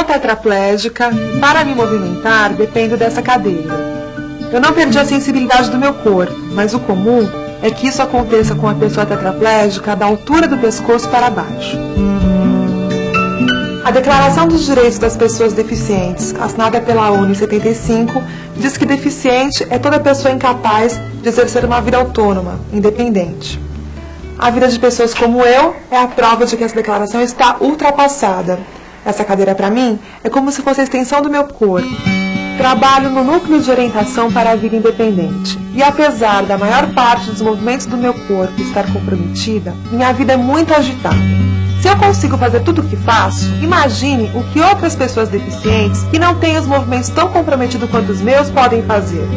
sou tetraplégica e para me movimentar dependo dessa cadeira. Eu não perdi a sensibilidade do meu corpo, mas o comum é que isso aconteça com a pessoa tetraplégica da altura do pescoço para baixo. A Declaração dos Direitos das Pessoas Deficientes, assinada pela ONU em 75, diz que deficiente é toda pessoa incapaz de exercer uma vida autônoma, independente. A vida de pessoas como eu é a prova de que essa declaração está ultrapassada. Essa cadeira, para mim, é como se fosse a extensão do meu corpo. Trabalho no núcleo de orientação para a vida independente. E apesar da maior parte dos movimentos do meu corpo estar comprometida, minha vida é muito agitada. Se eu consigo fazer tudo o que faço, imagine o que outras pessoas deficientes, que não têm os movimentos tão comprometidos quanto os meus, podem fazer.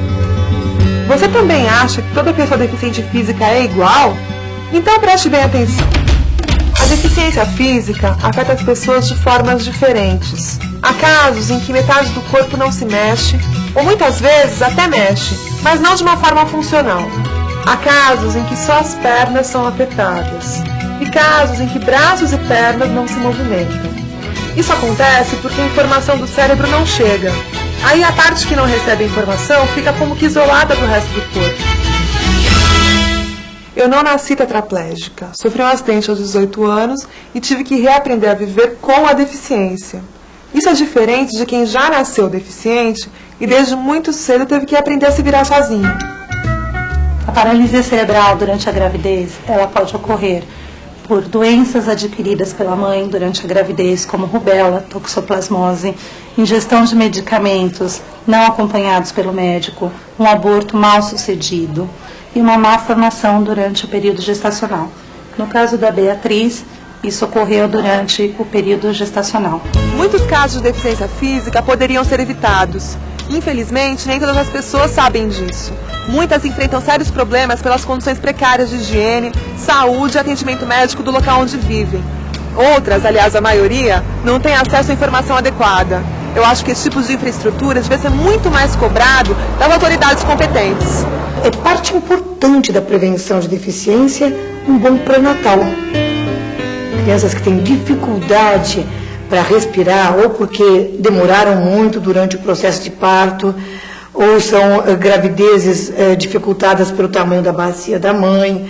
Você também acha que toda pessoa deficiente física é igual? Então preste bem atenção. A deficiência física afeta as pessoas de formas diferentes. Há casos em que metade do corpo não se mexe, ou muitas vezes até mexe, mas não de uma forma funcional. Há casos em que só as pernas são afetadas, e casos em que braços e pernas não se movimentam. Isso acontece porque a informação do cérebro não chega. Aí a parte que não recebe a informação fica como que isolada do resto do corpo. Eu não nasci tetraplégica, sofri um acidente aos 18 anos e tive que reaprender a viver com a deficiência. Isso é diferente de quem já nasceu deficiente e desde muito cedo teve que aprender a se virar sozinho. A paralisia cerebral durante a gravidez, ela pode ocorrer por doenças adquiridas pela mãe durante a gravidez, como rubéola, toxoplasmose, ingestão de medicamentos não acompanhados pelo médico, um aborto mal sucedido e uma má formação durante o período gestacional. No caso da Beatriz, isso ocorreu durante o período gestacional. Muitos casos de deficiência física poderiam ser evitados. Infelizmente, nem todas as pessoas sabem disso. Muitas enfrentam sérios problemas pelas condições precárias de higiene, saúde e atendimento médico do local onde vivem. Outras, aliás a maioria, não têm acesso à informação adequada. Eu acho que esse tipo de infraestrutura deve ser muito mais cobrado das autoridades competentes. É parte importante da prevenção de deficiência um bom pré-natal. Crianças que têm dificuldade para respirar, ou porque demoraram muito durante o processo de parto, ou são gravidezes dificultadas pelo tamanho da bacia da mãe.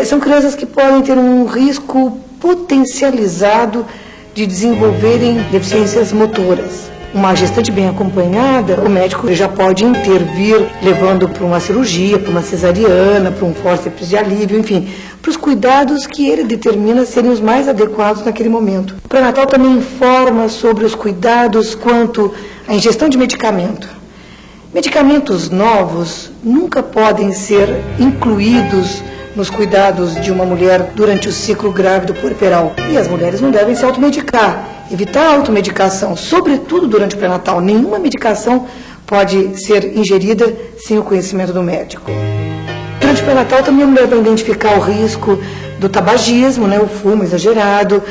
São crianças que podem ter um risco potencializado de desenvolverem deficiências motoras. Uma gestante bem acompanhada, o médico já pode intervir, levando para uma cirurgia, para uma cesariana, para um fórceps de alívio, enfim, para os cuidados que ele determina serem os mais adequados naquele momento. O pré-natal também informa sobre os cuidados quanto à ingestão de medicamento. Medicamentos novos nunca podem ser incluídos nos cuidados de uma mulher durante o ciclo grávido puerperal. E as mulheres não devem se automedicar. Evitar a automedicação, sobretudo durante o pré-natal. Nenhuma medicação pode ser ingerida sem o conhecimento do médico. Durante o pré-natal também a mulher vai identificar o risco do tabagismo, o fumo exagerado,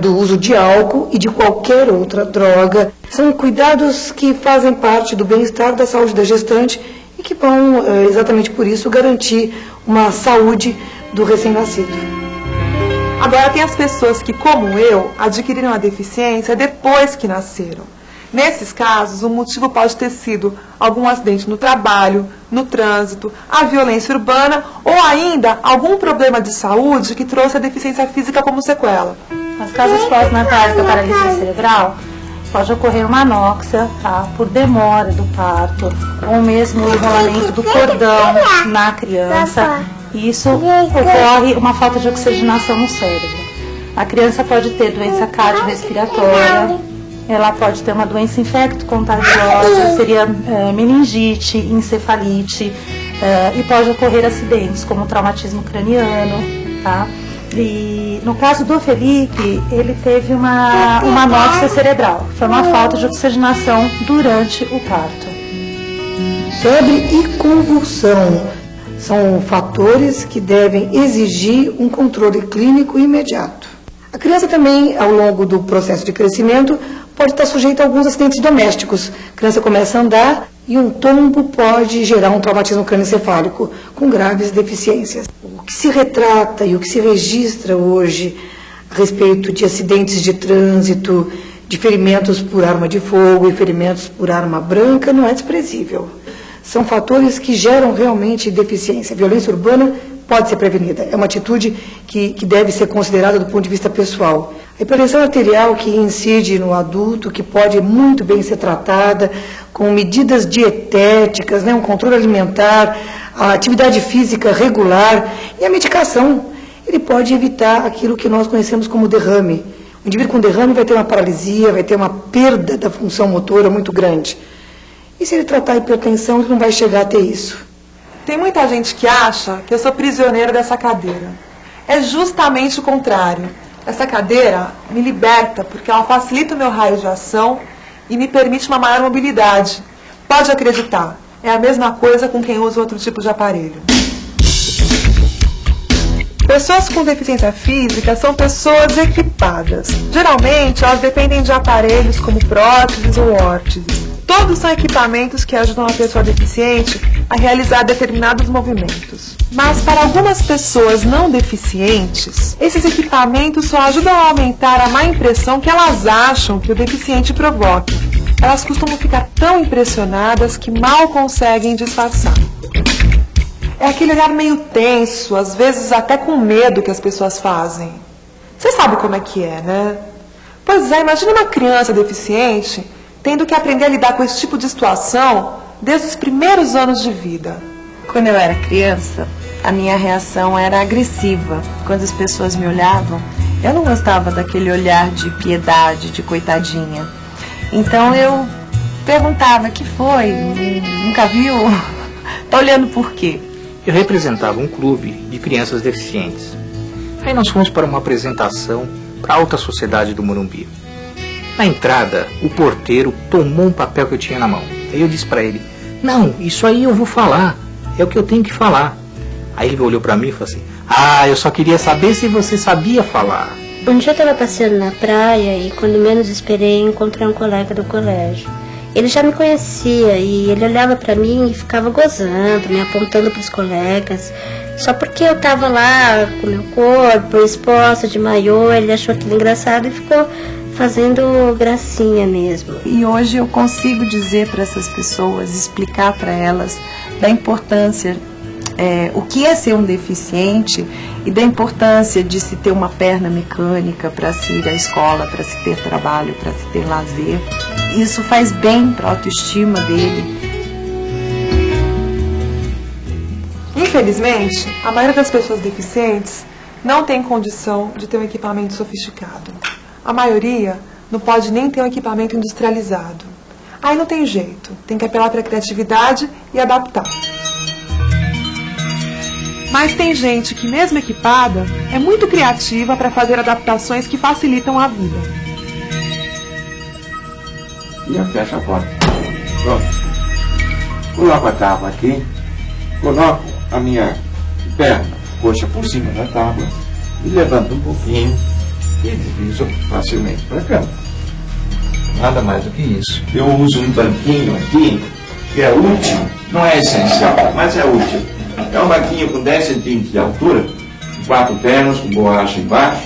do uso de álcool e de qualquer outra droga. São cuidados que fazem parte do bem-estar da saúde da gestante e que vão, exatamente por isso, garantir uma saúde do recém-nascido. Agora tem as pessoas que, como eu, adquiriram a deficiência depois que nasceram. Nesses casos, o motivo pode ter sido algum acidente no trabalho, no trânsito, a violência urbana ou ainda algum problema de saúde que trouxe a deficiência física como sequela. Nas casos pós-natais da paralisia cerebral, pode ocorrer uma anóxia, por demora do parto, ou mesmo o enrolamento do cordão na criança. Isso ocorre uma falta de oxigenação no cérebro. A criança pode ter doença cardiorrespiratória, ela pode ter uma doença infecto-contagiosa, seria meningite, encefalite, e pode ocorrer acidentes, como traumatismo craniano, tá? E no caso do Felipe, ele teve uma anóxia cerebral, foi uma falta de oxigenação durante o parto. Febre e convulsão são fatores que devem exigir um controle clínico imediato. A criança também, ao longo do processo de crescimento, pode estar sujeita a alguns acidentes domésticos. A criança começa a andar e um tombo pode gerar um traumatismo crânioencefálico com graves deficiências. O que se retrata e o que se registra hoje a respeito de acidentes de trânsito, de ferimentos por arma de fogo e ferimentos por arma branca não é desprezível. São fatores que geram realmente deficiência. A violência urbana pode ser prevenida. É uma atitude que deve ser considerada do ponto de vista pessoal. A hipertensão arterial que incide no adulto, que pode muito bem ser tratada com medidas dietéticas, né, um controle alimentar, a atividade física regular e a medicação. Ele pode evitar aquilo que nós conhecemos como derrame. O indivíduo com derrame vai ter uma paralisia, vai ter uma perda da função motora muito grande. E se ele tratar a hipertensão, ele não vai chegar a ter isso. Tem muita gente que acha que eu sou prisioneira dessa cadeira. É justamente o contrário. Essa cadeira me liberta porque ela facilita o meu raio de ação e me permite uma maior mobilidade. Pode acreditar, é a mesma coisa com quem usa outro tipo de aparelho. Pessoas com deficiência física são pessoas equipadas. Geralmente, elas dependem de aparelhos como próteses ou órteses. Todos são equipamentos que ajudam a pessoa deficiente a realizar determinados movimentos. Mas para algumas pessoas não deficientes, esses equipamentos só ajudam a aumentar a má impressão que elas acham que o deficiente provoca. Elas costumam ficar tão impressionadas que mal conseguem disfarçar. É aquele olhar meio tenso, às vezes até com medo que as pessoas fazem. Você sabe como é que é, né? Pois é, imagina uma criança deficiente tendo que aprender a lidar com esse tipo de situação desde os primeiros anos de vida. Quando eu era criança, a minha reação era agressiva. Quando as pessoas me olhavam, eu não gostava daquele olhar de piedade, de coitadinha. Então eu perguntava, que foi? Nunca viu? Tá olhando por quê? Eu representava um clube de crianças deficientes. Aí nós fomos para uma apresentação para a alta sociedade do Morumbi. Na entrada, o porteiro tomou um papel que eu tinha na mão. Aí eu disse para ele, não, isso aí eu vou falar, é o que eu tenho que falar. Aí ele olhou para mim e falou assim, eu só queria saber se você sabia falar. Um dia eu estava passeando na praia e quando menos esperei encontrei um colega do colégio. Ele já me conhecia e ele olhava para mim e ficava gozando, me apontando para os colegas. Só porque eu estava lá com meu corpo exposta de maiô, ele achou aquilo engraçado e ficou fazendo gracinha mesmo. E hoje eu consigo dizer para essas pessoas, explicar para elas da importância, o que é ser um deficiente e da importância de se ter uma perna mecânica para se ir à escola, para se ter trabalho, para se ter lazer. Isso faz bem para a autoestima dele. Infelizmente, a maioria das pessoas deficientes não tem condição de ter um equipamento sofisticado. A maioria não pode nem ter um equipamento industrializado. Aí não tem jeito, tem que apelar para a criatividade e adaptar. Mas tem gente que, mesmo equipada, é muito criativa para fazer adaptações que facilitam a vida. E eu fecho a porta. Pronto. Coloco a tábua aqui, coloco a minha perna, coxa por cima da tábua e levanto um pouquinho e deslizo facilmente para a cama. Nada mais do que isso. Eu uso um banquinho aqui, que é útil, não é essencial, mas é útil. É um banquinho com 10 centímetros de altura, 4 pernas, com borracha embaixo,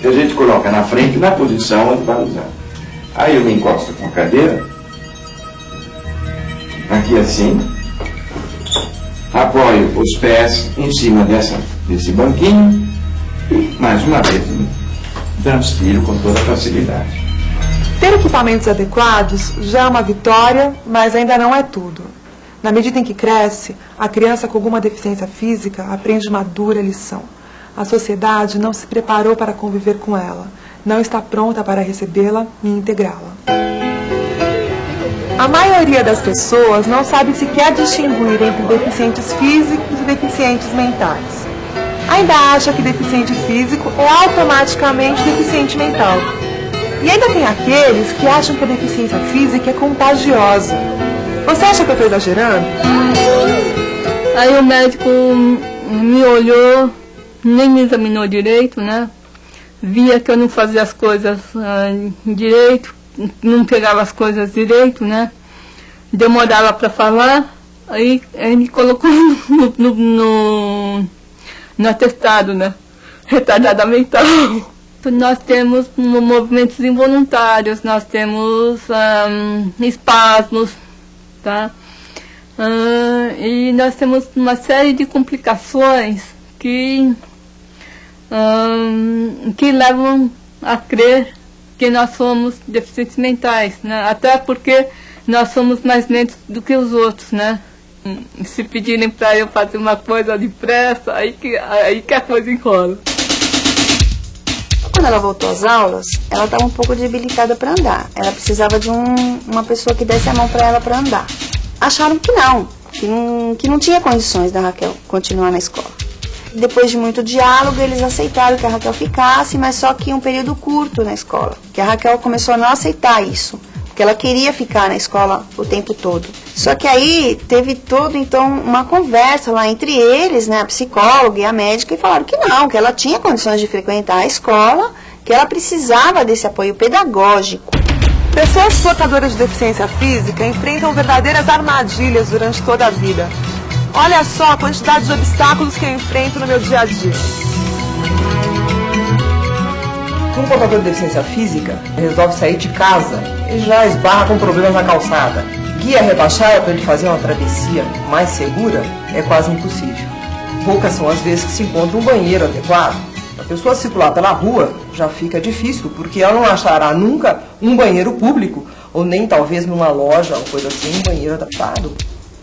que a gente coloca na frente, na posição onde vai usar. Aí eu me encosto com a cadeira, aqui assim, apoio os pés em cima desse banquinho e, mais uma vez, transpiro com toda facilidade. Ter equipamentos adequados já é uma vitória, mas ainda não é tudo. Na medida em que cresce, a criança com alguma deficiência física aprende uma dura lição. A sociedade não se preparou para conviver com ela, não está pronta para recebê-la e integrá-la. A maioria das pessoas não sabe sequer distinguir entre deficientes físicos e deficientes mentais. Ainda acha que deficiente físico é automaticamente deficiente mental. E ainda tem aqueles que acham que a deficiência física é contagiosa. Você acha que eu estou exagerando? Aí o médico me olhou, nem me examinou direito, né? Via que eu não fazia as coisas direito, não pegava as coisas direito, né? Demorava para falar, aí ele me colocou no atestado, né? Retardada mental. nós temos movimentos involuntários, nós temos espasmos, tá? E nós temos uma série de complicações que levam a crer que nós somos deficientes mentais, né? Até porque nós somos mais lentos do que os outros, né? Se pedirem para eu fazer uma coisa depressa, aí que a coisa enrola. Quando ela voltou às aulas, ela estava um pouco debilitada para andar. Ela precisava de uma pessoa que desse a mão para ela para andar. Acharam que não tinha condições da Raquel continuar na escola. Depois de muito diálogo, eles aceitaram que a Raquel ficasse, mas só que um período curto na escola. Que a Raquel começou a não aceitar isso, porque ela queria ficar na escola o tempo todo. Só que aí teve então uma conversa lá entre eles, né, a psicóloga e a médica, e falaram que não, que ela tinha condições de frequentar a escola, que ela precisava desse apoio pedagógico. Pessoas portadoras de deficiência física enfrentam verdadeiras armadilhas durante toda a vida. Olha só a quantidade de obstáculos que eu enfrento no meu dia a dia. Um portador de deficiência física resolve sair de casa e já esbarra com problemas na calçada. Guia rebaixada para ele fazer uma travessia mais segura é quase impossível. Poucas são as vezes que se encontra um banheiro adequado. A pessoa circular pela rua já fica difícil, porque ela não achará nunca um banheiro público, ou nem talvez numa loja ou coisa assim, um banheiro adaptado.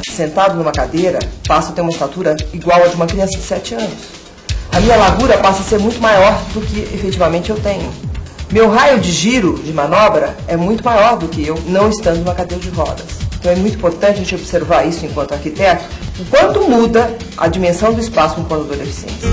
Sentado numa cadeira, passa a ter uma estatura igual a de uma criança de 7 anos. A minha largura passa a ser muito maior do que efetivamente eu tenho. Meu raio de giro, de manobra, é muito maior do que eu, não estando numa cadeira de rodas. Então é muito importante a gente observar isso enquanto arquiteto, o quanto muda a dimensão do espaço para um portador de deficiência.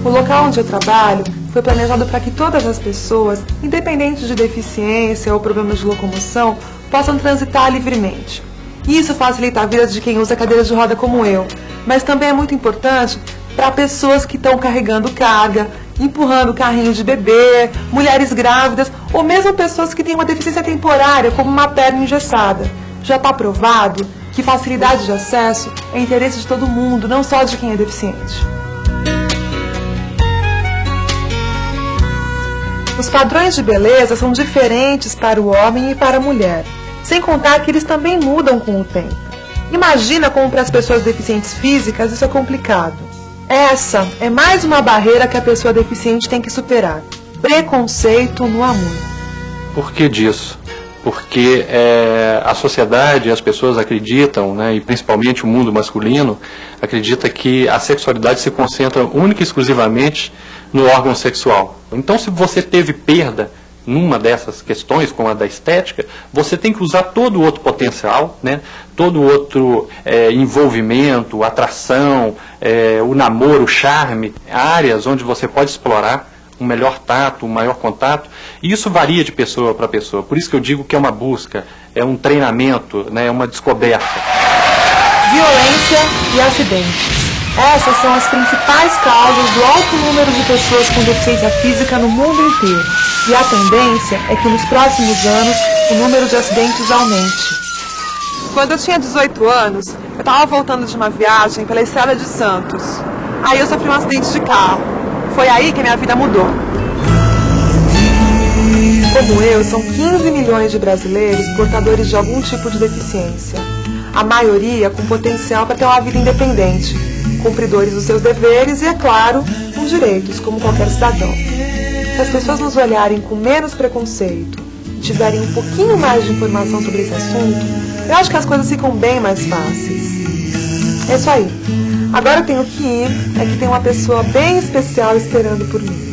O local onde eu trabalho foi planejado para que todas as pessoas, independente de deficiência ou problemas de locomoção, possam transitar livremente. Isso facilita a vida de quem usa cadeira de roda como eu, mas também é muito importante para pessoas que estão carregando carga, empurrando carrinho de bebê, mulheres grávidas ou mesmo pessoas que têm uma deficiência temporária, como uma perna engessada. Já está provado que facilidade de acesso é interesse de todo mundo, não só de quem é deficiente. Os padrões de beleza são diferentes para o homem e para a mulher, sem contar que eles também mudam com o tempo. Imagina como para as pessoas deficientes físicas isso é complicado. Essa é mais uma barreira que a pessoa deficiente tem que superar. Preconceito no amor. Por que disso? Porque a sociedade, as pessoas acreditam, né, e principalmente o mundo masculino, acredita que a sexualidade se concentra única e exclusivamente no órgão sexual. Então, se você teve perda numa dessas questões, como a da estética, você tem que usar todo o outro potencial, né, todo o outro envolvimento, atração, o namoro, o charme, áreas onde você pode explorar um melhor tato, um maior contato, e isso varia de pessoa para pessoa. Por isso que eu digo que é uma busca, é um treinamento, né, é uma descoberta. Violência e acidentes. Essas são as principais causas do alto número de pessoas com deficiência física no mundo inteiro. E a tendência é que nos próximos anos o número de acidentes aumente. Quando eu tinha 18 anos, eu estava voltando de uma viagem pela Estrada de Santos. Aí eu sofri um acidente de carro. Foi aí que a minha vida mudou. Como eu, são 15 milhões de brasileiros portadores de algum tipo de deficiência. A maioria com potencial para ter uma vida independente, cumpridores dos seus deveres e, é claro, com direitos, como qualquer cidadão. Se as pessoas nos olharem com menos preconceito e tiverem um pouquinho mais de informação sobre esse assunto, eu acho que as coisas ficam bem mais fáceis. É isso aí. Agora eu tenho que ir, é que tem uma pessoa bem especial esperando por mim.